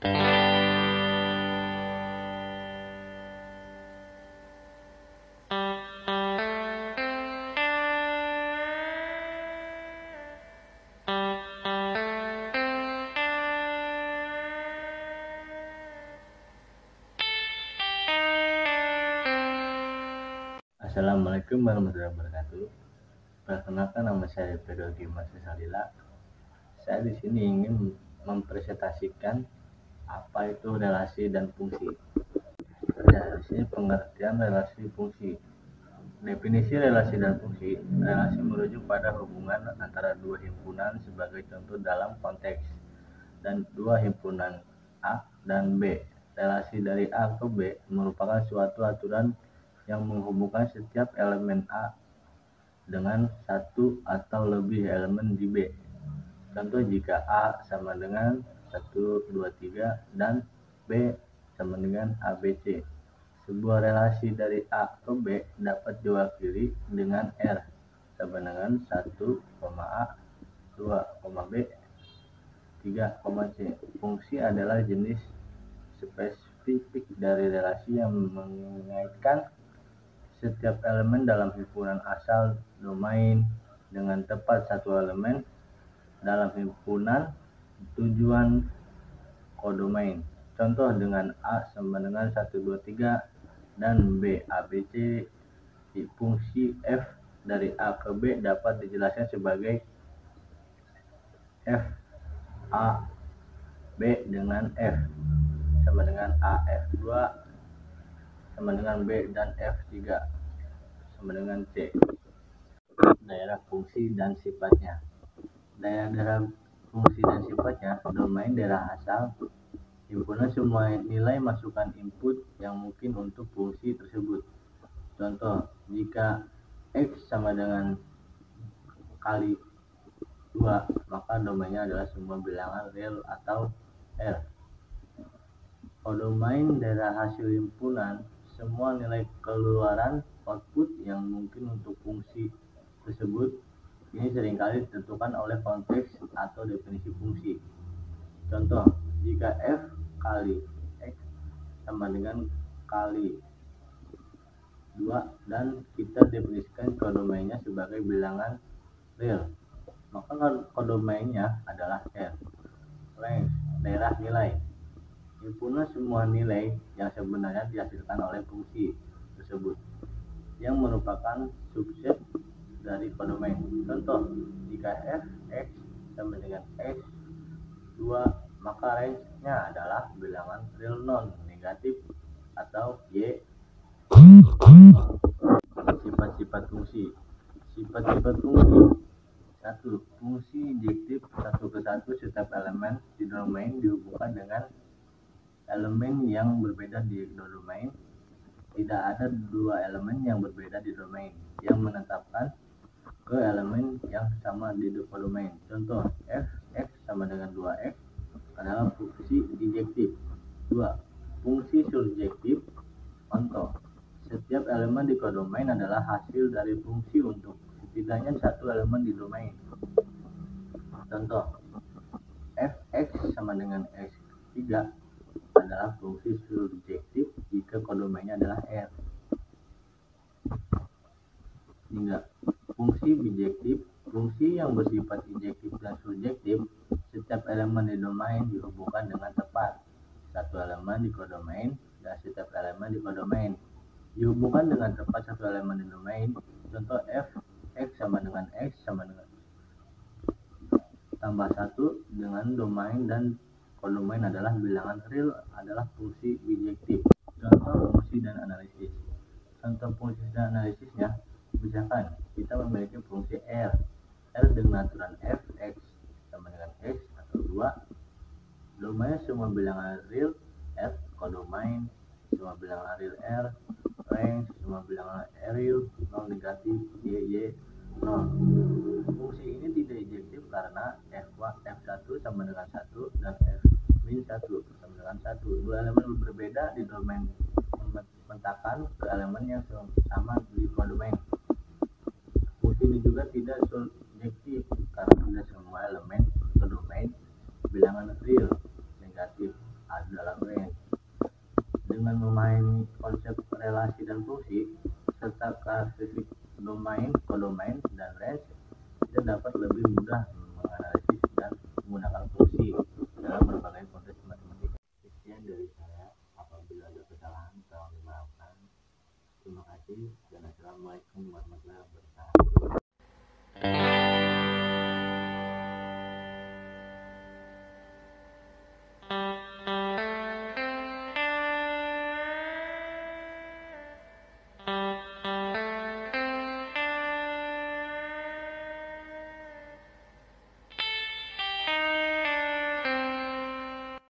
Assalamualaikum warahmatullahi wabarakatuh. Perkenalkan, nama saya Pedro Dimas Salila. Saya di sini ingin mempresentasikan apa itu relasi dan fungsi. Ya, di sini pengertian relasi fungsi. Definisi relasi dan fungsi. Relasi merujuk pada hubungan antara dua himpunan sebagai contoh dalam konteks dan dua himpunan A dan B. Relasi dari A ke B merupakan suatu aturan yang menghubungkan setiap elemen A dengan satu atau lebih elemen di B. Contoh, jika A sama dengan 1, 2, 3 dan B sama dengan ABC. Sebuah relasi dari A ke B dapat diwakili dengan R sama dengan 1, A, 2, B, 3, C. Fungsi adalah jenis spesifik dari relasi yang mengaitkan setiap elemen dalam himpunan asal domain dengan tepat satu elemen dalam himpunan tujuan kodomain. Contoh, dengan A sama dengan 1, 2, 3 dan B ABC. Fungsi F dari A ke B dapat dijelaskan sebagai F A B dengan F sama dengan A F2 sama dengan B dan F3 sama dengan C. Daerah fungsi dan sifatnya. Daerah fungsi dan sifatnya: domain daerah asal, himpunan semua nilai masukan input yang mungkin untuk fungsi tersebut. Contoh, jika X sama dengan kali 2, maka domainnya adalah semua bilangan real atau R. Kodomain daerah hasil himpunan semua nilai keluaran output yang mungkin untuk fungsi tersebut. Ini seringkali ditentukan oleh konteks atau definisi fungsi. Contoh, jika F kali X sama dengan kali 2 dan kita definisikan kodomainnya sebagai bilangan real, maka kodomainnya adalah R. Range, daerah nilai. Himpunan semua nilai yang sebenarnya dihasilkan oleh fungsi tersebut yang merupakan subset dari kodomain. Contoh, jika f(x) sama dengan x2, maka range-nya adalah bilangan real non-negatif atau y. Sifat-sifat fungsi. Sifat-sifat fungsi. 1. Fungsi injektif satu ke satu. Setiap elemen di domain dihubungkan dengan elemen yang berbeda di domain. Tidak ada dua elemen yang berbeda di domain yang menetapkan ke elemen yang sama di kodomain. Contoh, f(x) sama dengan 2x adalah fungsi injektif. 2. Fungsi surjektif. Contoh, setiap elemen di kodomain adalah hasil dari fungsi untuk setidaknya satu elemen di domain. Contoh, f(x) sama dengan x3 adalah fungsi surjektif jika kodomainnya adalah R. 3. Fungsi bijektif. Fungsi yang bersifat injektif dan surjektif. Setiap elemen di domain dihubungkan dengan tepat. Satu elemen di kodomain dan setiap elemen di kodomain dihubungkan dengan tepat satu elemen di domain. Contoh, f(x) sama dengan x sama dengan tambah 1 dengan domain dan kodomain adalah bilangan real adalah fungsi bijektif. Contoh, fungsi dan analisis. Contoh fungsi dan analisisnya, misalkan kita memiliki fungsi R dengan aturan f(x) sama dengan x atau 2, domain semua bilangan real R, kodomain semua bilangan real R, range semua bilangan real non negatif y 0. Fungsi ini tidak injektif karena f1 sama dengan 1 dan f-1 sama dengan 1. Dua elemen berbeda di domain memetakan ke elemen yang sama di kodomain. Fungsi ini juga tidak surjektif karena tidak semua elemen kodomain bilangan real negatif Dengan memahami konsep relasi dan fungsi, serta karakteristik domain, kodomain, dan range, kita dapat lebih mudah menganalisis dan menggunakan fungsi dalam berbagai konteks matematika. Sekian dari saya. Apabila ada kesalahan, tolong dimaafkan. Terima kasih dan assalamualaikum warahmatullahi wabarakatuh.